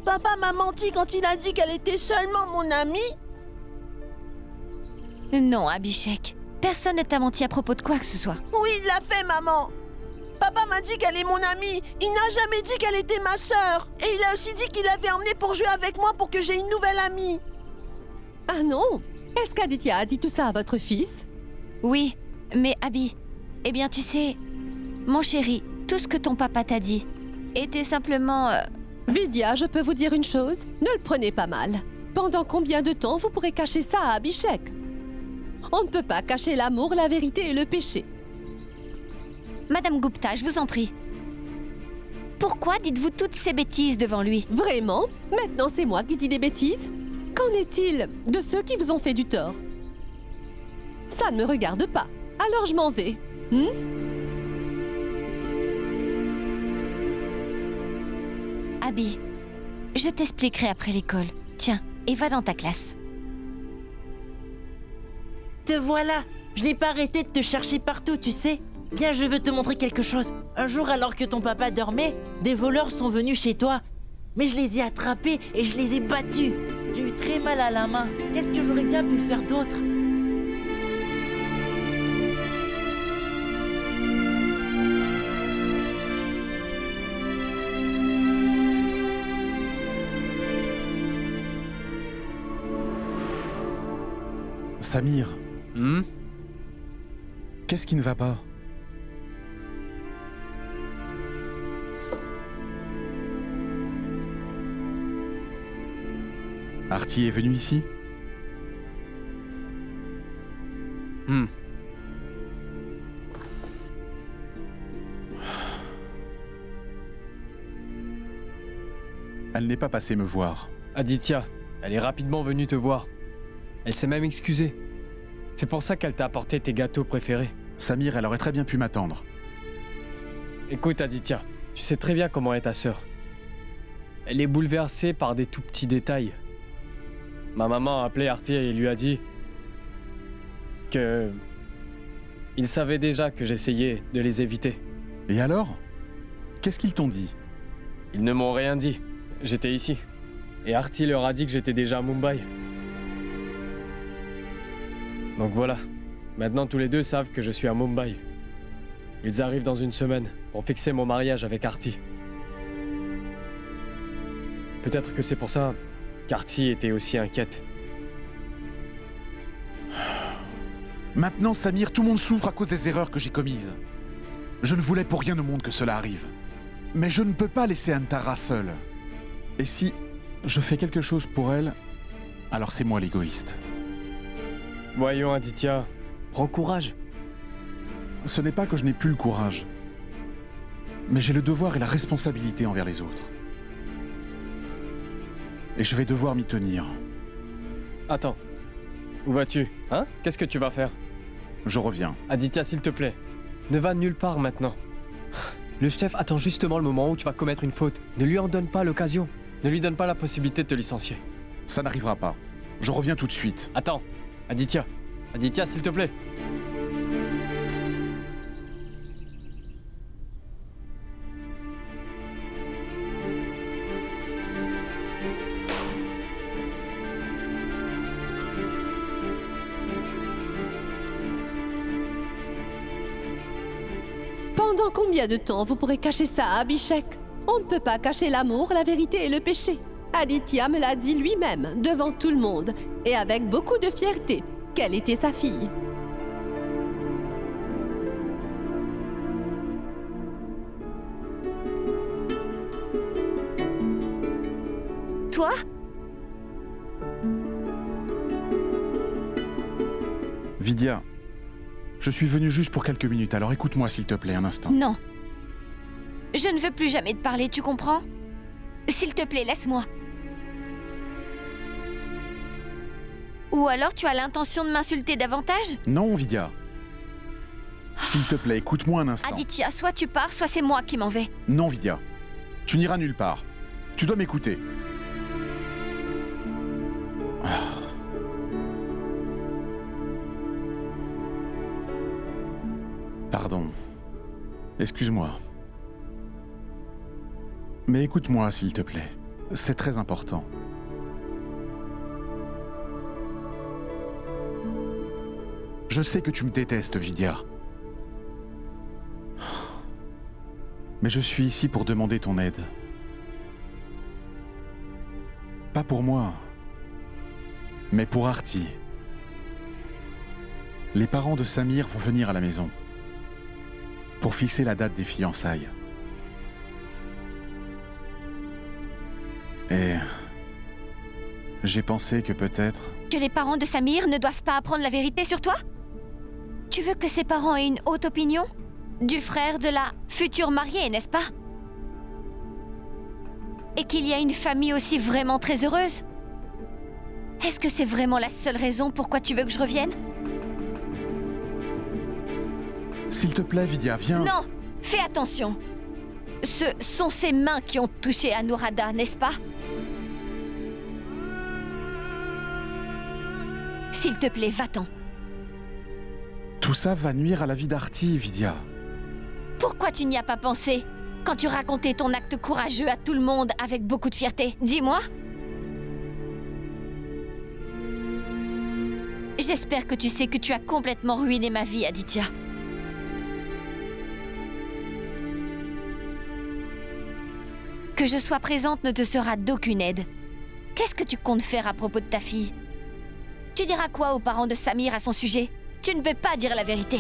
Papa m'a menti quand il a dit qu'elle était seulement mon amie. Non, Abhishek. Personne ne t'a menti à propos de quoi que ce soit. Oui, il l'a fait, maman. Papa m'a dit qu'elle est mon amie. Il n'a jamais dit qu'elle était ma sœur. Et il a aussi dit qu'il l'avait emmenée pour jouer avec moi pour que j'ai une nouvelle amie. Ah non? Est-ce qu'Aditya a dit tout ça à votre fils? Oui, mais Abhi, eh bien tu sais, mon chéri, tout ce que ton papa t'a dit était simplement... Vidya, je peux vous dire une chose? Ne le prenez pas mal. Pendant combien de temps vous pourrez cacher ça à Abhishek? On ne peut pas cacher l'amour, la vérité et le péché. Madame Gupta, je vous en prie. Pourquoi dites-vous toutes ces bêtises devant lui? Vraiment? Maintenant c'est moi qui dis des bêtises? Qu'en est-il de ceux qui vous ont fait du tort? Ça ne me regarde pas. Alors je m'en vais. Abhi, je t'expliquerai après l'école. Tiens, et va dans ta classe. Te voilà. Je n'ai pas arrêté de te chercher partout, tu sais. Viens, je veux te montrer quelque chose. Un jour, alors que ton papa dormait, des voleurs sont venus chez toi. Mais je les ai attrapés et je les ai battus. J'ai eu très mal à la main. Qu'est-ce que j'aurais bien pu faire d'autre? Samir, qu'est-ce qui ne va pas? Arti est venu ici? Elle n'est pas passée me voir. Aditya, elle est rapidement venue te voir. Elle s'est même excusée. C'est pour ça qu'elle t'a apporté tes gâteaux préférés. Samir, elle aurait très bien pu m'attendre. Écoute Aditya, tu sais très bien comment est ta sœur. Elle est bouleversée par des tout petits détails. Ma maman a appelé Arti et lui a dit que... ils savaient déjà que j'essayais de les éviter. Et alors? Qu'est-ce qu'ils t'ont dit? Ils ne m'ont rien dit. J'étais ici. Et Arti leur a dit que j'étais déjà à Mumbai. Donc voilà. Maintenant tous les deux savent que je suis à Mumbai. Ils arrivent dans une semaine pour fixer mon mariage avec Arti. Peut-être que c'est pour ça qu'Arti était aussi inquiète. Maintenant, Samir, tout le monde souffre à cause des erreurs que j'ai commises. Je ne voulais pour rien au monde que cela arrive. Mais je ne peux pas laisser Antara seule. Et si je fais quelque chose pour elle, alors c'est moi l'égoïste. Voyons Aditya, prends courage. Ce n'est pas que je n'ai plus le courage, mais j'ai le devoir et la responsabilité envers les autres. Et je vais devoir m'y tenir. Attends, où vas-tu? Hein? Qu'est-ce que tu vas faire? Je reviens. Aditya, s'il te plaît, ne va nulle part maintenant. Le chef attend justement le moment où tu vas commettre une faute. Ne lui en donne pas l'occasion. Ne lui donne pas la possibilité de te licencier. Ça n'arrivera pas. Je reviens tout de suite. Attends, Aditya. Aditya, s'il te plaît. Pendant combien de temps vous pourrez cacher ça à Abhishek? On ne peut pas cacher l'amour, la vérité et le péché. Aditya me l'a dit lui-même, devant tout le monde, et avec beaucoup de fierté, qu'elle était sa fille. Toi? Vidya, je suis venu juste pour quelques minutes, alors écoute-moi s'il te plaît un instant. Non. Je ne veux plus jamais te parler, tu comprends? S'il te plaît, laisse-moi. Ou alors tu as l'intention de m'insulter davantage? Non, Vidya. S'il te plaît, écoute-moi un instant. Aditya, soit tu pars, soit c'est moi qui m'en vais. Non, Vidya. Tu n'iras nulle part. Tu dois m'écouter. Pardon. Excuse-moi. Mais écoute-moi, s'il te plaît. c'est très important. Je sais que tu me détestes, Vidya. Mais je suis ici pour demander ton aide. Pas pour moi, mais pour Arti. Les parents de Samir vont venir à la maison pour fixer la date des fiançailles. Et j'ai pensé que peut-être... Que les parents de Samir ne doivent pas apprendre la vérité sur toi? Tu veux que ses parents aient une haute opinion? Du frère de la future mariée, n'est-ce pas? Et qu'il y a une famille aussi vraiment très heureuse? Est-ce que c'est vraiment la seule raison pourquoi tu veux que je revienne? S'il te plaît, Vidya, viens... Non! Fais attention! Ce sont ses mains qui ont touché Anuradha, n'est-ce pas? S'il te plaît, va-t'en. Tout ça va nuire à la vie d'Arti, Vidya. Pourquoi tu n'y as pas pensé quand tu racontais ton acte courageux à tout le monde avec beaucoup de fierté? Dis-moi. J'espère que tu sais que tu as complètement ruiné ma vie, Aditya. Que je sois présente ne te sera d'aucune aide. Qu'est-ce que tu comptes faire à propos de ta fille? Tu diras quoi aux parents de Samir à son sujet? Tu ne peux pas dire la vérité.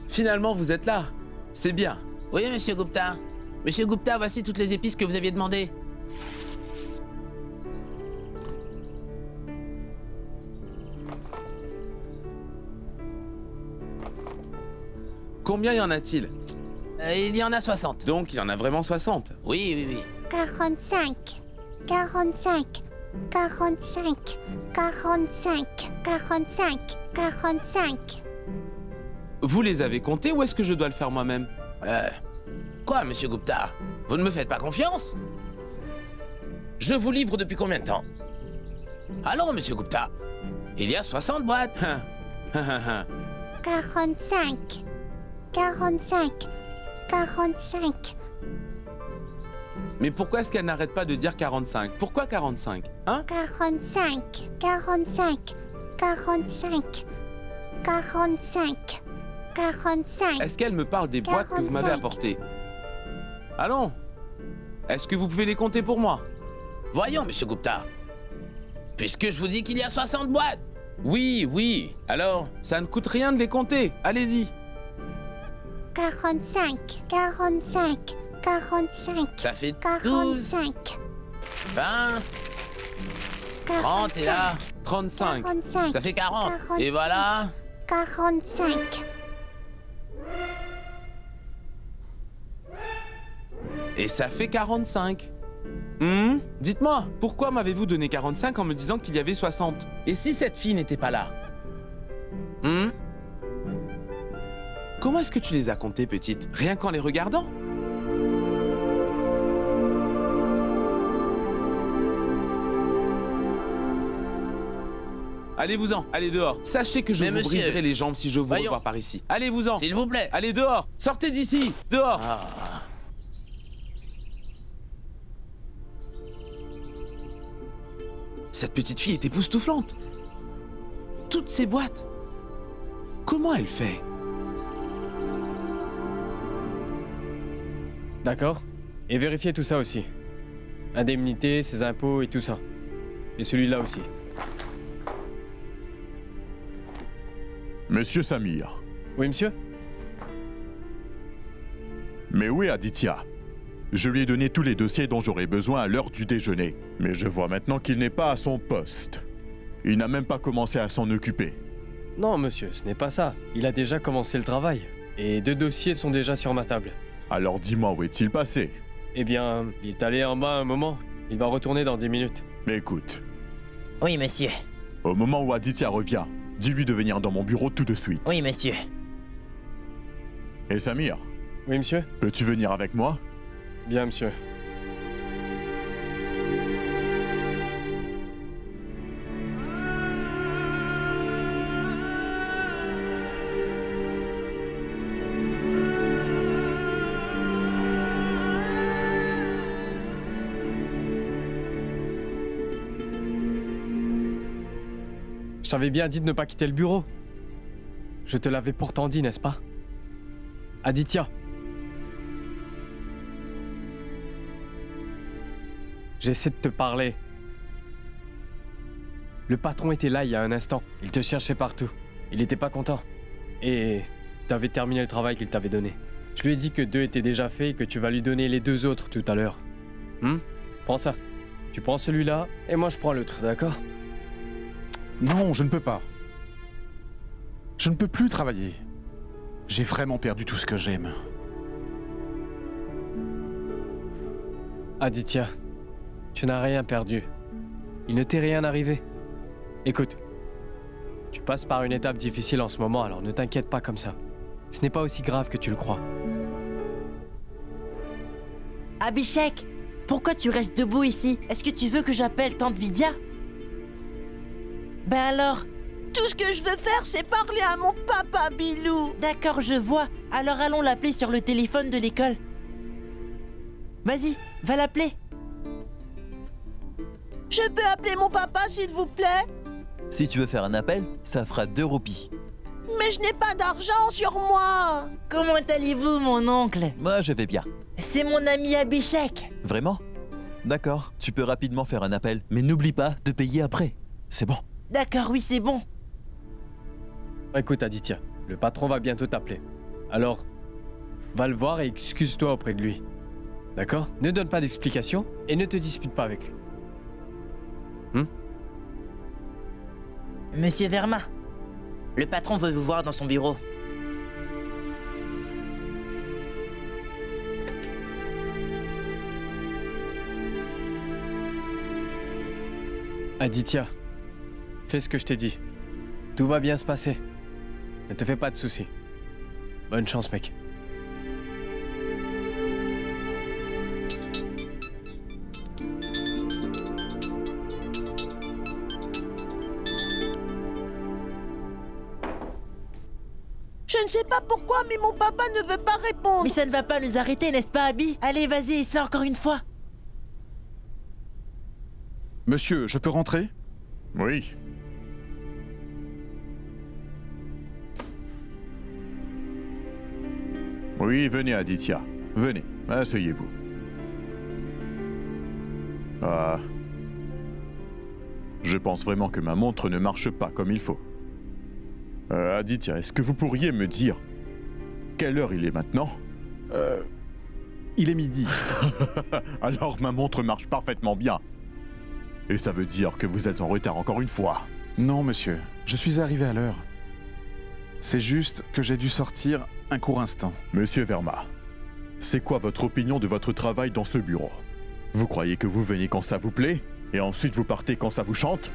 Finalement, vous êtes là. C'est bien. Oui, monsieur Gupta. Monsieur Gupta, voici toutes les épices que vous aviez demandées. Combien y en a-t-il? Il y en a 60. Donc, il y en a vraiment 60. Oui, oui, oui. 45, 45, 45, 45, 45, 45. Vous les avez comptés ou est-ce que je dois le faire moi-même? Quoi, monsieur Gupta? Vous ne me faites pas confiance? Je vous livre depuis combien de temps? Allons, monsieur Gupta. Il y a 60 boîtes. 45, 45, 45. Mais pourquoi est-ce qu'elle n'arrête pas de dire 45? Pourquoi 45? Hein? 45, 45, 45, 45, 45. Est-ce qu'elle me parle des boîtes que vous m'avez 45. apportées? Allons. Est-ce que vous pouvez les compter pour moi? Voyons, monsieur Gupta. Puisque je vous dis qu'il y a 60 boîtes. Oui, oui. Alors, ça ne coûte rien de les compter. Allez-y. 45, 45, 45. Ça fait 12, 45, 20, 30 et là, 35. 45, ça fait 40. 45. Et voilà. 45. Et ça fait 45. Dites-moi, pourquoi m'avez-vous donné 45 en me disant qu'il y avait 60? Et si cette fille n'était pas là? Comment est-ce que tu les as comptés, petite? Rien qu'en les regardant? Allez-vous-en, allez dehors. Sachez que je Mais vous monsieur, briserai les jambes si je vous voyons. revois par ici. Allez-vous-en. S'il vous plaît. Allez dehors. Sortez d'ici. Dehors. Ah. Cette petite fille est époustouflante. Toutes ces boîtes. Comment elle fait? D'accord. Et vérifiez tout ça aussi. Indemnité, ses impôts et tout ça. Et celui-là aussi. Monsieur Samir. Oui, monsieur? Mais où est Aditya? Je lui ai donné tous les dossiers dont j'aurais besoin à l'heure du déjeuner. Mais je vois maintenant qu'il n'est pas à son poste. Il n'a même pas commencé à s'en occuper. Non, monsieur, ce n'est pas ça. Il a déjà commencé le travail. Et 2 dossiers sont déjà sur ma table. Alors dis-moi, où est-il passé? Eh bien, il est allé en bas un moment. Il va retourner dans 10 minutes. Mais écoute, Oui, monsieur. au moment où Aditya revient, dis-lui de venir dans mon bureau tout de suite. Oui, monsieur. Et Samir, Oui, monsieur? Peux-tu venir avec moi? Bien, monsieur. Je t'avais bien dit de ne pas quitter le bureau. Je te l'avais pourtant dit, n'est-ce pas? Aditya. J'essaie de te parler. Le patron était là il y a un instant. Il te cherchait partout. Il était pas content. Et t'avais terminé le travail qu'il t'avait donné. Je lui ai dit que 2 étaient déjà faits et que tu vas lui donner les 2 autres tout à l'heure. Prends ça. Tu prends celui-là et moi je prends l'autre, d'accord? Non, je ne peux pas. Je ne peux plus travailler. J'ai vraiment perdu tout ce que j'aime. Aditya, tu n'as rien perdu. Il ne t'est rien arrivé. Écoute, tu passes par une étape difficile en ce moment, alors ne t'inquiète pas comme ça. Ce n'est pas aussi grave que tu le crois. Abhishek, pourquoi tu restes debout ici? Est-ce que tu veux que j'appelle Tante Vidya? Ben alors? Tout ce que je veux faire, c'est parler à mon papa, Bilou. D'accord, je vois. Alors allons l'appeler sur le téléphone de l'école. Vas-y, va l'appeler. Je peux appeler mon papa, s'il vous plaît? Si tu veux faire un appel, ça fera 2 roupies. Mais je n'ai pas d'argent sur moi. Comment allez-vous, mon oncle? Moi, je vais bien. C'est mon ami Abhishek. Vraiment? D'accord, tu peux rapidement faire un appel, mais n'oublie pas de payer après. C'est bon. D'accord, oui, c'est bon. Écoute, Aditya, le patron va bientôt t'appeler. Alors, va le voir et excuse-toi auprès de lui. D'accord? Ne donne pas d'explications et ne te dispute pas avec lui. Monsieur Verma, le patron veut vous voir dans son bureau. Aditya, fais ce que je t'ai dit. Tout va bien se passer. Ne te fais pas de soucis. Bonne chance, mec. Je ne sais pas pourquoi, mais mon papa ne veut pas répondre. Mais ça ne va pas nous arrêter, n'est-ce pas, Abby? Allez, vas-y, essaie encore une fois. Monsieur, je peux rentrer? Oui. Oui, venez, Aditya. Venez, asseyez-vous. Ah. Je pense vraiment que ma montre ne marche pas comme il faut. Aditya, est-ce que vous pourriez me dire quelle heure il est maintenant? Il est midi. Alors ma montre marche parfaitement bien. Et ça veut dire que vous êtes en retard encore une fois. Non, monsieur. Je suis arrivé à l'heure. C'est juste que j'ai dû sortir un court instant. Monsieur Verma, c'est quoi votre opinion de votre travail dans ce bureau? Vous croyez que vous venez quand ça vous plaît, et ensuite vous partez quand ça vous chante?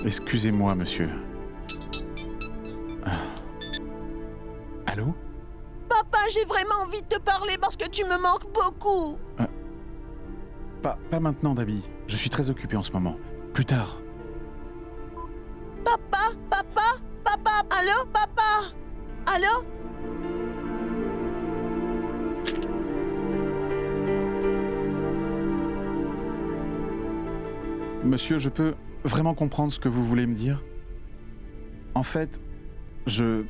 Excusez-moi, monsieur. Allô? Papa, j'ai vraiment envie de te parler parce que tu me manques beaucoup. Pas maintenant, Dabi. Je suis très occupé en ce moment. Plus tard. Papa, allô, papa? Allô? Monsieur, je peux vraiment comprendre ce que vous voulez me dire? En fait, je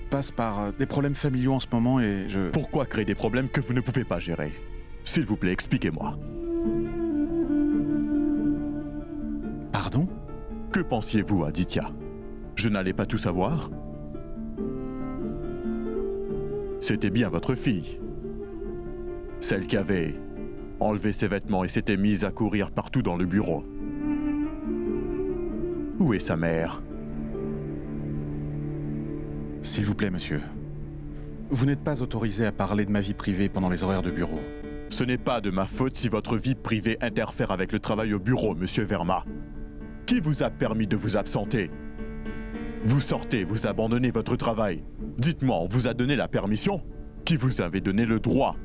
passe par des problèmes familiaux en ce moment et je... Pourquoi créer des problèmes que vous ne pouvez pas gérer? S'il vous plaît, expliquez-moi. Pardon? Que pensiez-vous, Aditya? Je n'allais pas tout savoir? C'était bien votre fille. Celle qui avait enlevé ses vêtements et s'était mise à courir partout dans le bureau. Où est sa mère? S'il vous plaît, monsieur. Vous n'êtes pas autorisé à parler de ma vie privée pendant les horaires de bureau. Ce n'est pas de ma faute si votre vie privée interfère avec le travail au bureau, monsieur Verma. Qui vous a permis de vous absenter? Vous sortez, vous abandonnez votre travail. Dites-moi, on vous a donné la permission? Qui vous avait donné le droit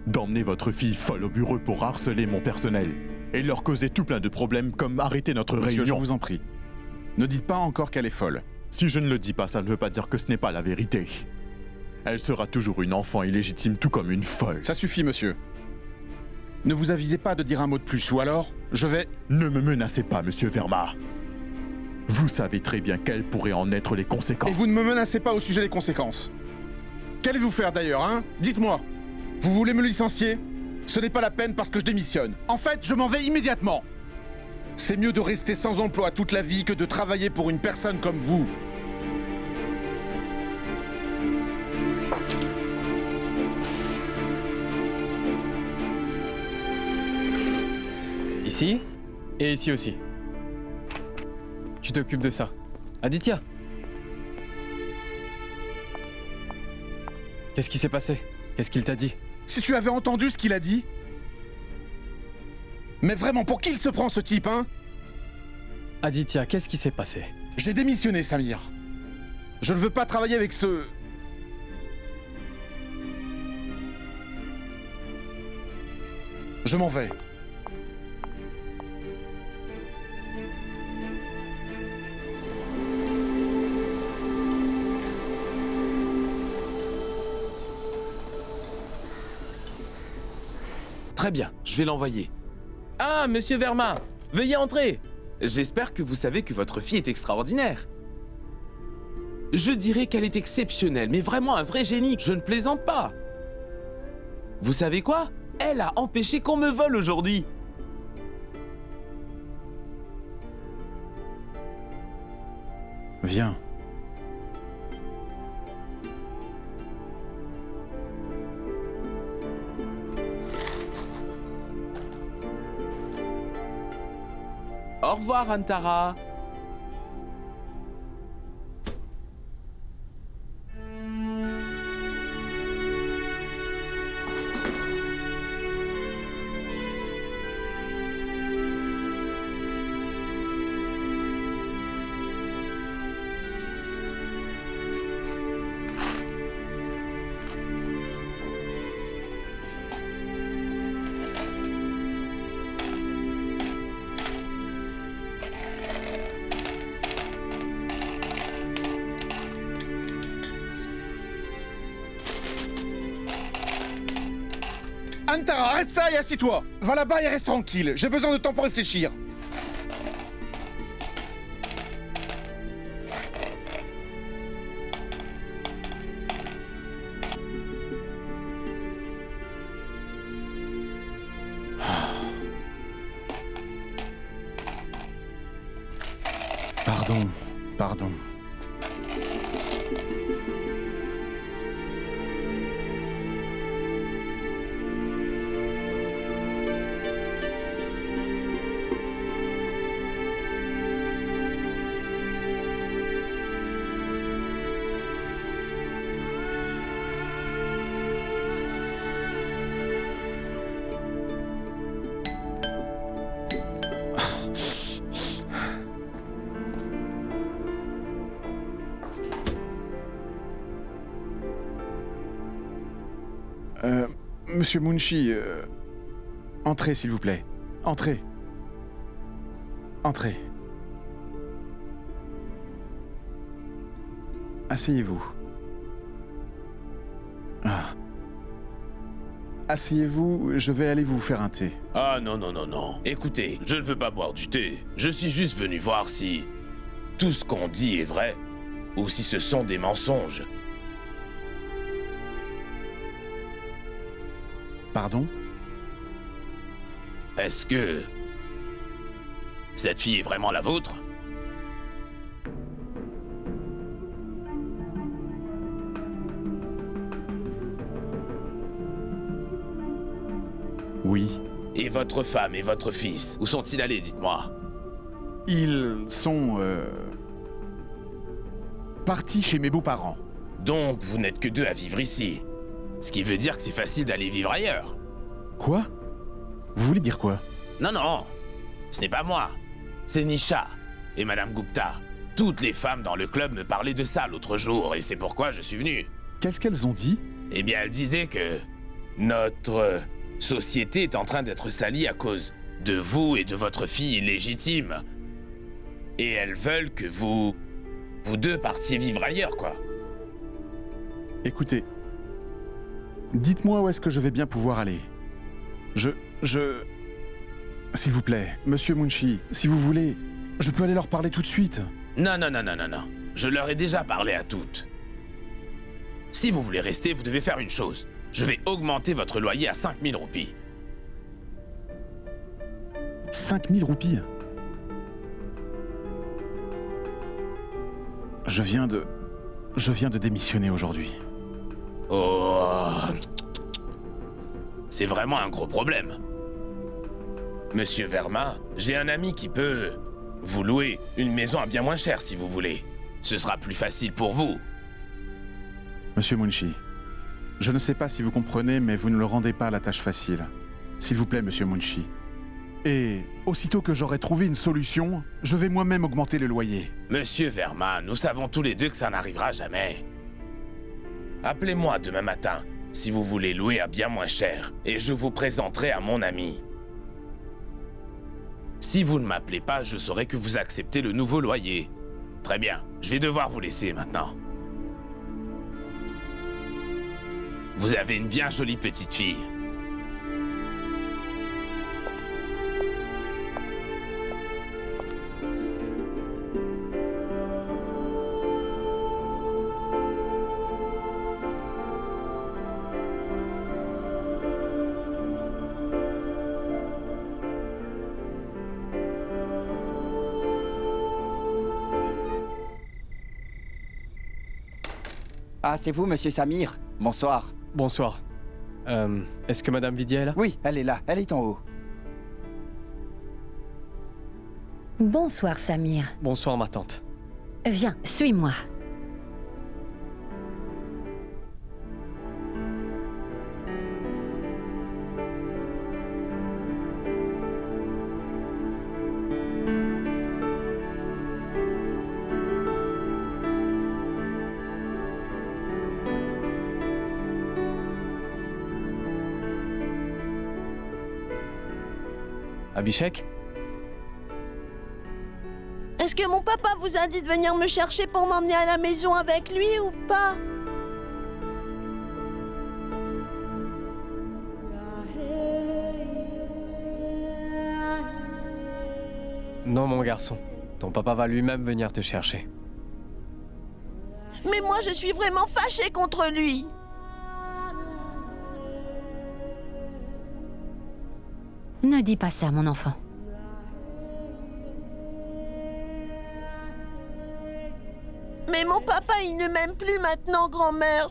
d'emmener votre fille folle au bureau pour harceler mon personnel et leur causer tout plein de problèmes comme arrêter notre Monsieur, réunion? je vous en prie. Ne dites pas encore qu'elle est folle. Si je ne le dis pas, ça ne veut pas dire que ce n'est pas la vérité. Elle sera toujours une enfant illégitime, tout comme une folle. Ça suffit, monsieur. Ne vous avisez pas de dire un mot de plus, ou alors, je vais... Ne me menacez pas, monsieur Verma. Vous savez très bien quelles pourraient en être les conséquences. Et vous ne me menacez pas au sujet des conséquences. Qu'allez-vous faire d'ailleurs, hein? Dites-moi. Vous voulez me licencier? Ce n'est pas la peine parce que je démissionne. En fait, je m'en vais immédiatement. C'est mieux de rester sans emploi toute la vie que de travailler pour une personne comme vous. Ici et ici aussi. Tu t'occupes de ça. Aditya! Qu'est-ce qui s'est passé? Qu'est-ce qu'il t'a dit? Si tu avais entendu ce qu'il a dit... Mais vraiment, pour qui il se prend ce type, hein? Aditya, qu'est-ce qui s'est passé? J'ai démissionné, Samir. Je ne veux pas travailler avec ce... Je m'en vais. Très bien, je vais l'envoyer. Ah, monsieur Verma, veuillez entrer. J'espère que vous savez que votre fille est extraordinaire. Je dirais qu'elle est exceptionnelle, mais vraiment un vrai génie, je ne plaisante pas. Vous savez quoi? Elle a empêché qu'on me vole aujourd'hui. Viens. Au revoir, Antara. Antara, arrête ça et assis-toi. Va là-bas et reste tranquille. J'ai besoin de temps pour réfléchir. Pardon, pardon. Monsieur Munshi, entrez s'il vous plaît. Entrez. Entrez. Asseyez-vous. Ah. Asseyez-vous, je vais aller vous faire un thé. Ah non, non, non, non. Écoutez, je ne veux pas boire du thé. Je suis juste venu voir si tout ce qu'on dit est vrai ou si ce sont des mensonges. Pardon? Est-ce que cette fille est vraiment la vôtre? Oui. Et votre femme et votre fils, où sont-ils allés, dites-moi? Ils sont... partis chez mes beaux-parents. Donc, vous n'êtes que deux à vivre ici. Ce qui veut dire que c'est facile d'aller vivre ailleurs. Quoi? Vous voulez dire quoi? Non, non, ce n'est pas moi. C'est Nisha. Et Madame Gupta, toutes les femmes dans le club me parlaient de ça l'autre jour, et c'est pourquoi je suis venu. Qu'est-ce qu'elles ont dit? Eh bien, elles disaient que notre société est en train d'être salie à cause de vous et de votre fille illégitime. Et elles veulent que vous deux partiez vivre ailleurs, quoi. Écoutez, dites-moi où est-ce que je vais bien pouvoir aller. S'il vous plaît, Monsieur Munshi, si vous voulez, je peux aller leur parler tout de suite. Non. Je leur ai déjà parlé à toutes. Si vous voulez rester, vous devez faire une chose. Je vais augmenter votre loyer à 5000 roupies. 5000 roupies? Je viens de démissionner aujourd'hui. Oh. C'est vraiment un gros problème. Monsieur Verma, j'ai un ami qui peut vous louer une maison à bien moins cher si vous voulez. Ce sera plus facile pour vous. Monsieur Munshi, je ne sais pas si vous comprenez, mais vous ne le rendez pas la tâche facile. S'il vous plaît, Monsieur Munshi. Et aussitôt que j'aurai trouvé une solution, je vais moi-même augmenter le loyer. Monsieur Verma, nous savons tous les deux que ça n'arrivera jamais. Appelez-moi demain matin si vous voulez louer à bien moins cher, et je vous présenterai à mon ami. Si vous ne m'appelez pas, je saurai que vous acceptez le nouveau loyer. Très bien, je vais devoir vous laisser maintenant. Vous avez une bien jolie petite fille. Ah, c'est vous, monsieur Samir. Bonsoir. Bonsoir. Est-ce que Madame Vidya est là? Oui, elle est là. Elle est en haut. Bonsoir, Samir. Bonsoir, ma tante. Viens, suis-moi. Abhishek? Est-ce que mon papa vous a dit de venir me chercher pour m'emmener à la maison avec lui ou pas? Non, mon garçon. Ton papa va lui-même venir te chercher. Mais moi, je suis vraiment fâchée contre lui. Ne dis pas ça, mon enfant. Mais mon papa, il ne m'aime plus maintenant, grand-mère.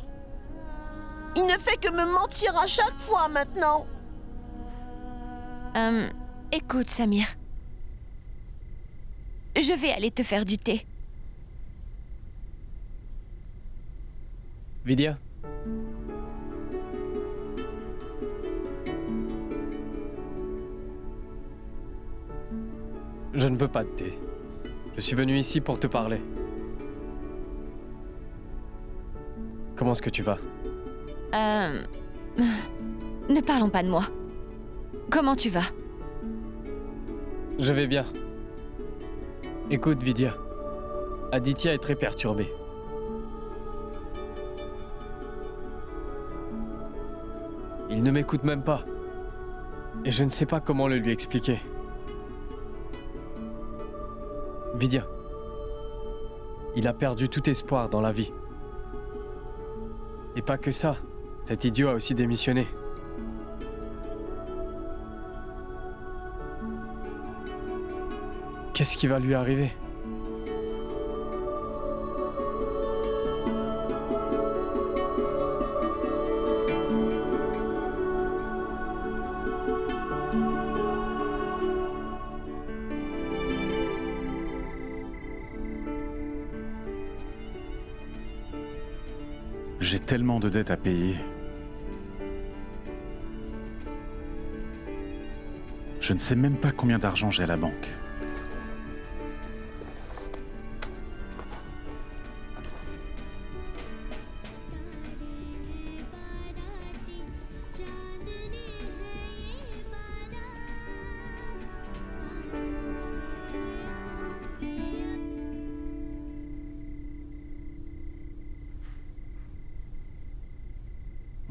Il ne fait que me mentir à chaque fois maintenant. Écoute, Samir. Je vais aller te faire du thé. Vidya? Je ne veux pas de thé. Je suis venu ici pour te parler. Comment est-ce que tu vas? Ne parlons pas de moi. Comment tu vas? Je vais bien. Écoute, Vidya. Aditya est très perturbé. Il ne m'écoute même pas. Et je ne sais pas comment le lui expliquer. Vidya. Il a perdu tout espoir dans la vie. Et pas que ça. Cet idiot a aussi démissionné. Qu'est-ce qui va lui arriver? J'ai tellement de dettes à payer. Je ne sais même pas combien d'argent j'ai à la banque.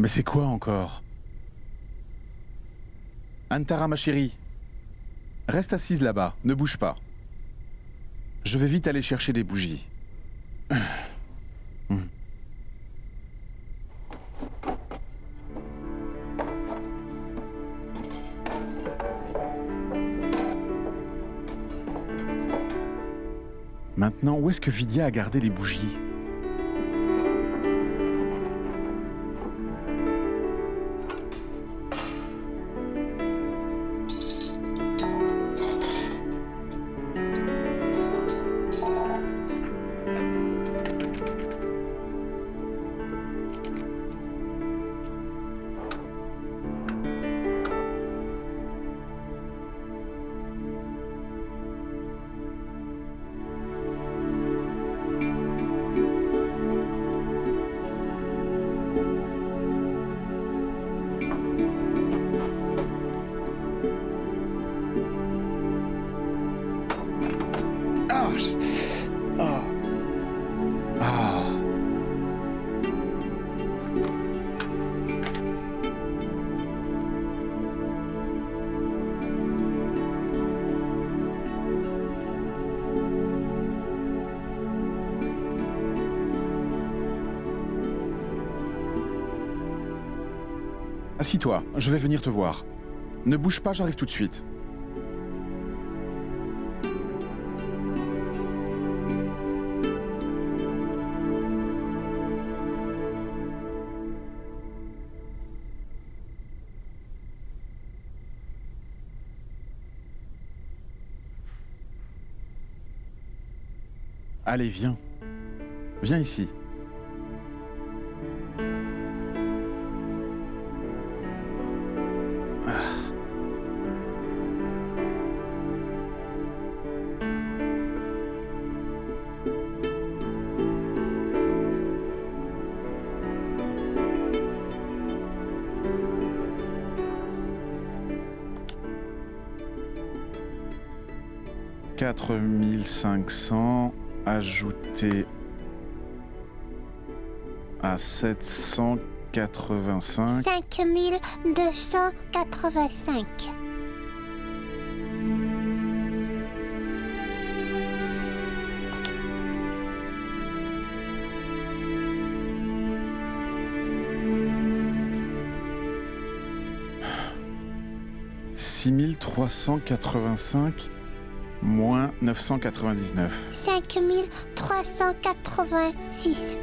Mais c'est quoi encore? Antara, ma chérie, reste assise là-bas, ne bouge pas. Je vais vite aller chercher des bougies. Maintenant, où est-ce que Vidya a gardé les bougies? Assis-toi, je vais venir te voir. Ne bouge pas, j'arrive tout de suite. Allez, viens. Viens ici. « 4500 ajouté à 785. 5285. « 6385 moins 999. 5386.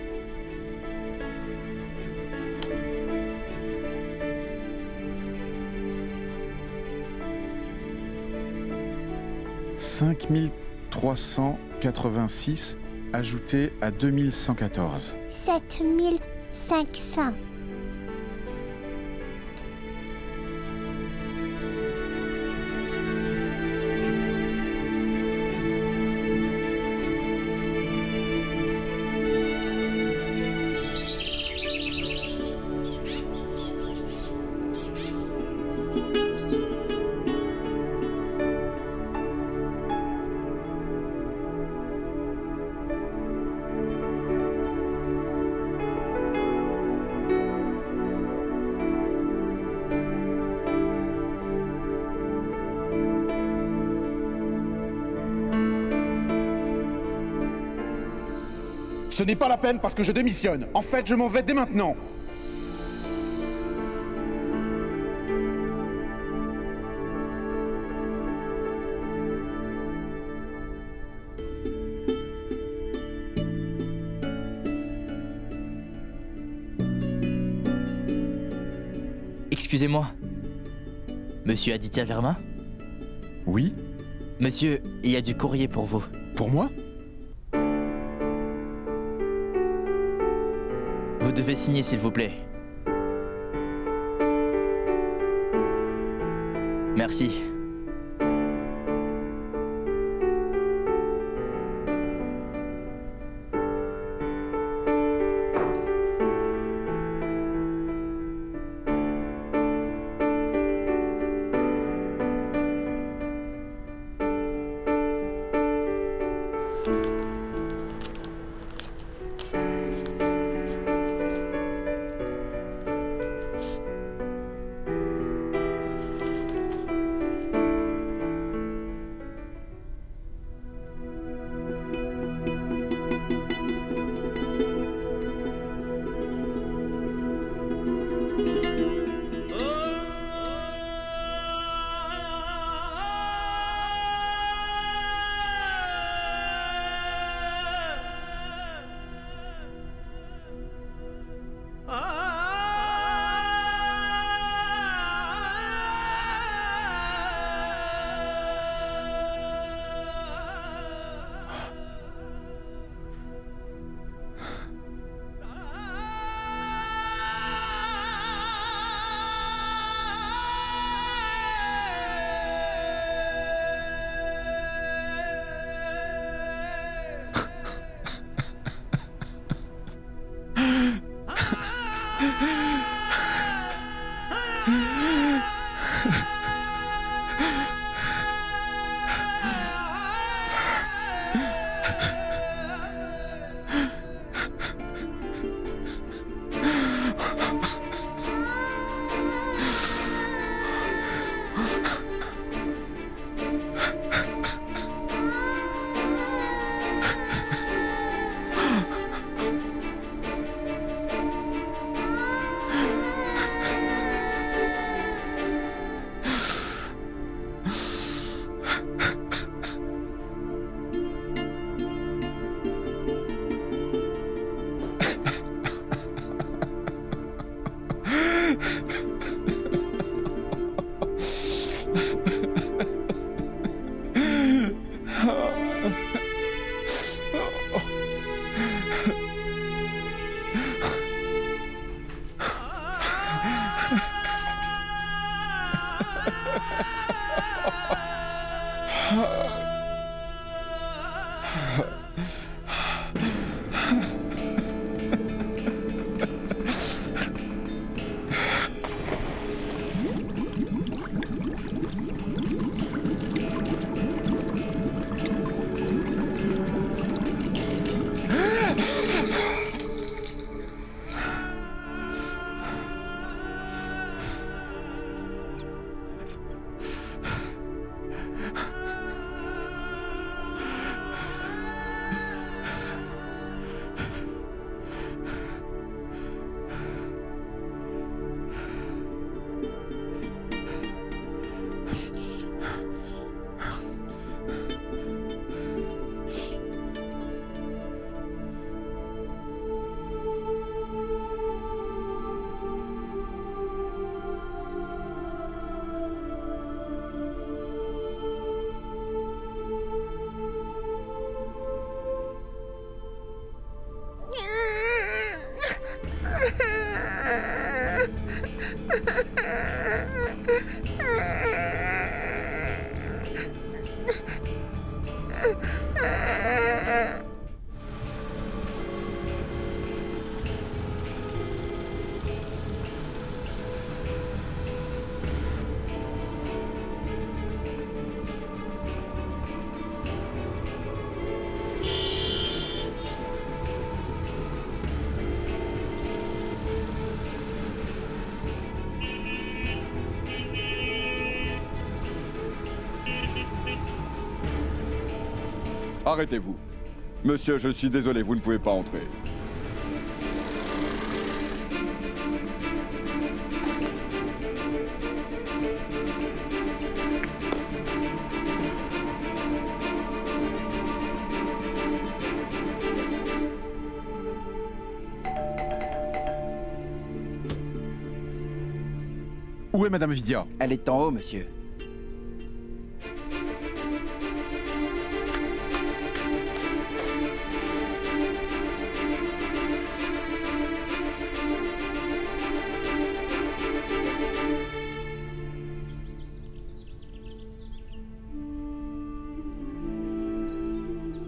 5386 ajouté à 2114. 7500. Ce n'est pas la peine parce que je démissionne. En fait, je m'en vais dès maintenant. Excusez-moi. Monsieur Aditya Verma? Oui? Monsieur, il y a du courrier pour vous. Pour moi? Vous devez signer, s'il vous plaît. Merci. Arrêtez-vous. Monsieur, je suis désolé, vous ne pouvez pas entrer. Où est Madame Vidia? Elle est en haut, monsieur.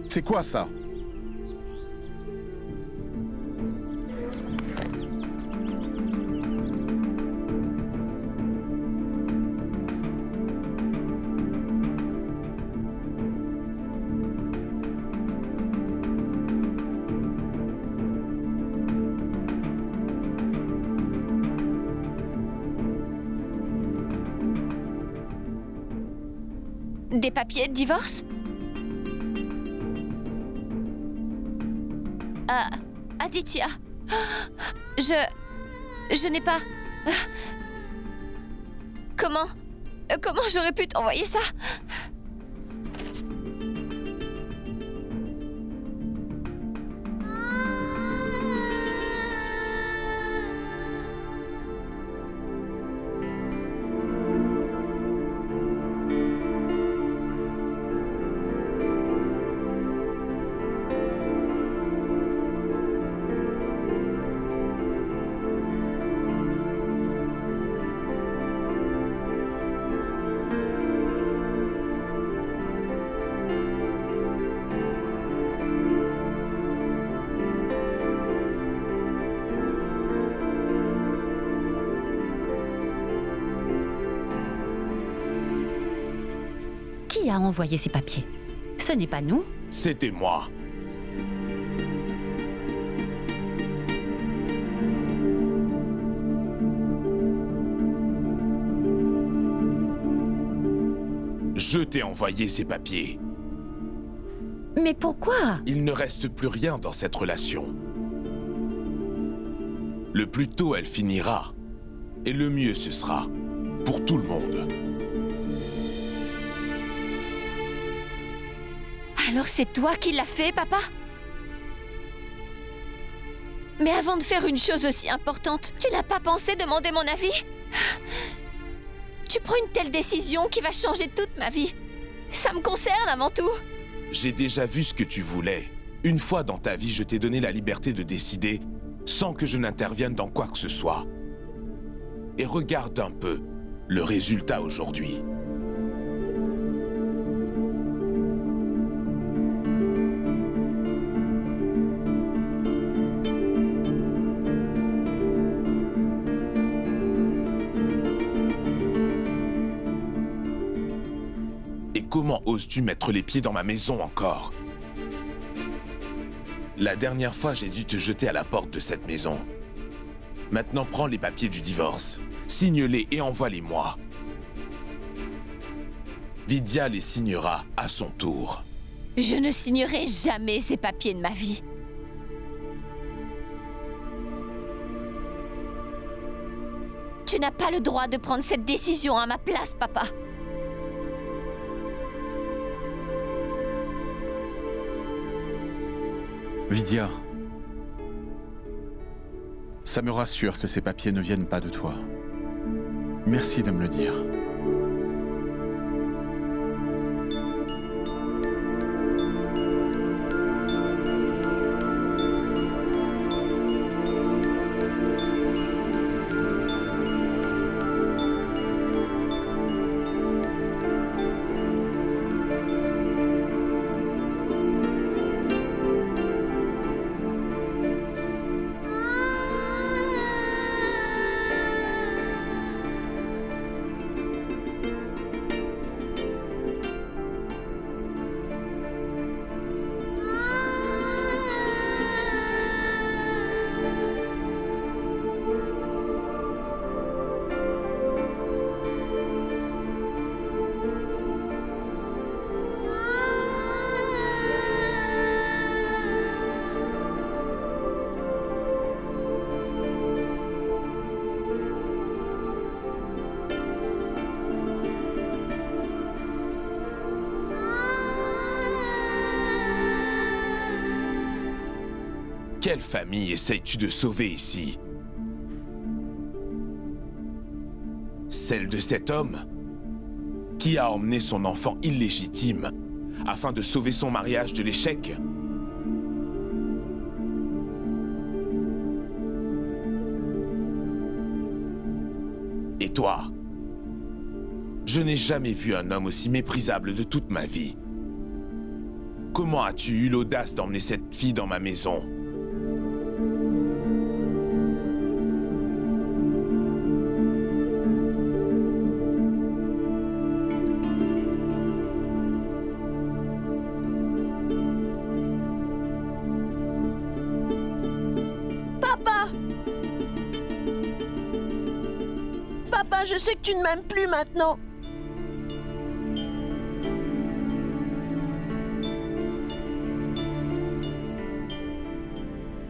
C'est quoi ça? Des papiers de divorce? Aditya, je n'ai pas... Comment j'aurais pu t'envoyer ça? Qui a envoyé ces papiers? Ce n'est pas nous. C'était moi. Je t'ai envoyé ces papiers. Mais pourquoi? Il ne reste plus rien dans cette relation. Le plus tôt elle finira, et le mieux ce sera pour tout le monde. Alors c'est toi qui l'as fait, papa? Mais avant de faire une chose aussi importante, tu n'as pas pensé demander mon avis? Tu prends une telle décision qui va changer toute ma vie. Ça me concerne avant tout. J'ai déjà vu ce que tu voulais. Une fois dans ta vie, je t'ai donné la liberté de décider sans que je n'intervienne dans quoi que ce soit. Et regarde un peu le résultat aujourd'hui. comment oses-tu mettre les pieds dans ma maison encore? La dernière fois, j'ai dû te jeter à la porte de cette maison. Maintenant, prends les papiers du divorce, signe-les et envoie-les-moi. Vidya les signera à son tour. Je ne signerai jamais ces papiers de ma vie. Tu n'as pas le droit de prendre cette décision à ma place, papa. Vidya, ça me rassure que ces papiers ne viennent pas de toi. Merci de me le dire. Quelle famille essayes-tu de sauver ici? Celle de cet homme qui a emmené son enfant illégitime afin de sauver son mariage de l'échec? Et toi? Je n'ai jamais vu un homme aussi méprisable de toute ma vie. Comment as-tu eu l'audace d'emmener cette fille dans ma maison? Papa, je sais que tu ne m'aimes plus maintenant.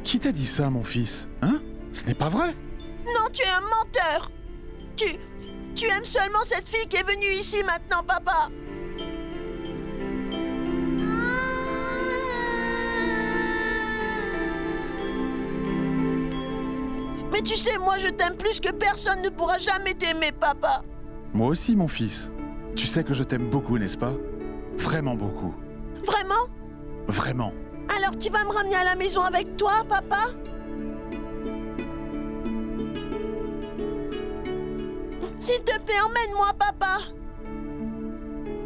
Qui t'a dit ça, mon fils? Hein? Ce n'est pas vrai. Non, tu es un menteur. Tu aimes seulement cette fille qui est venue ici maintenant, papa. Mais tu sais, moi je t'aime plus que personne ne pourra jamais t'aimer, papa. Moi aussi, mon fils. Tu sais que je t'aime beaucoup, n'est-ce pas? Vraiment beaucoup. Vraiment? Vraiment. Alors tu vas me ramener à la maison avec toi, papa? S'il te plaît, emmène-moi, papa.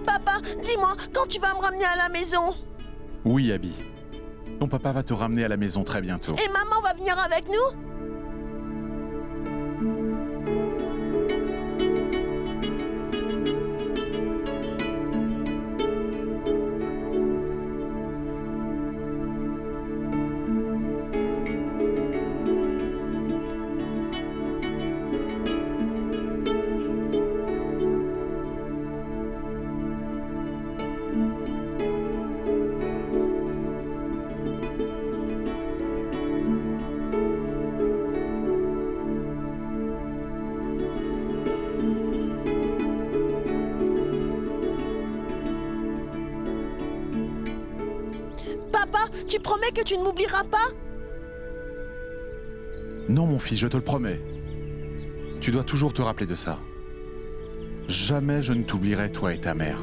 Papa, dis-moi, quand tu vas me ramener à la maison? Oui, Abby. Ton papa va te ramener à la maison très bientôt. Et maman va venir avec nous? Papa, tu promets que tu ne m'oublieras pas? Non, mon fils, je te le promets. Tu dois toujours te rappeler de ça. Jamais je ne t'oublierai, toi et ta mère.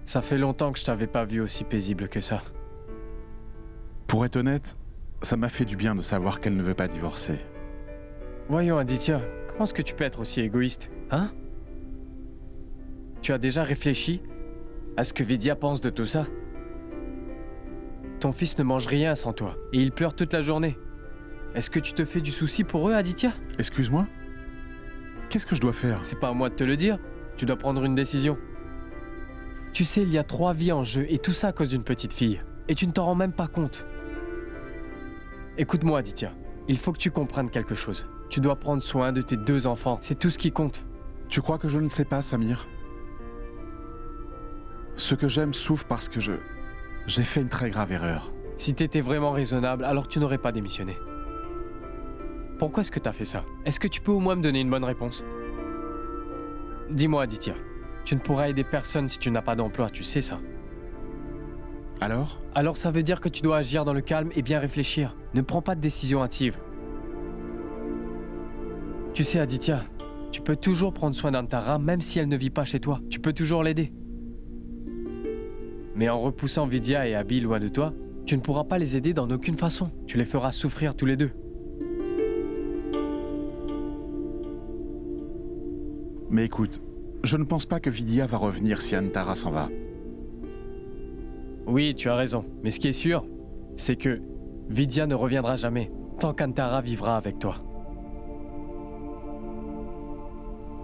Ça fait longtemps que je t'avais pas vu aussi paisible que ça. Pour être honnête, ça m'a fait du bien de savoir qu'elle ne veut pas divorcer. Voyons, Aditya, comment est-ce que tu peux être aussi égoïste, hein? Tu as déjà réfléchi à ce que Vidya pense de tout ça? Ton fils ne mange rien sans toi, et il pleure toute la journée. Est-ce que tu te fais du souci pour eux, Aditya? Excuse-moi? Qu'est-ce que je dois faire? C'est pas à moi de te le dire, tu dois prendre une décision. Tu sais, il y a 3 vies en jeu, et tout ça à cause d'une petite fille. Et tu ne t'en rends même pas compte. Écoute-moi, Aditya, il faut que tu comprennes quelque chose. Tu dois prendre soin de tes 2 enfants, c'est tout ce qui compte. Tu crois que je ne sais pas, Samir? Ce que j'aime souffre parce que j'ai fait une très grave erreur. Si t'étais vraiment raisonnable, alors tu n'aurais pas démissionné. Pourquoi est-ce que t'as fait ça? Est-ce que tu peux au moins me donner une bonne réponse? Dis-moi, Aditya, tu ne pourras aider personne si tu n'as pas d'emploi, tu sais ça. Alors? Alors ça veut dire que tu dois agir dans le calme et bien réfléchir. Ne prends pas de décision hâtive. Tu sais, Aditya, tu peux toujours prendre soin d'Antara même si elle ne vit pas chez toi. Tu peux toujours l'aider. Mais en repoussant Vidya et Abhi loin de toi, tu ne pourras pas les aider dans aucune façon. Tu les feras souffrir tous les deux. Mais écoute, je ne pense pas que Vidya va revenir si Antara s'en va. Oui, tu as raison. Mais ce qui est sûr, c'est que Vidya ne reviendra jamais, tant qu'Antara vivra avec toi.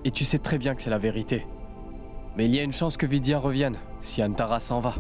Et tu sais très bien que c'est la vérité. Mais il y a une chance que Vidya revienne, si Antara s'en va.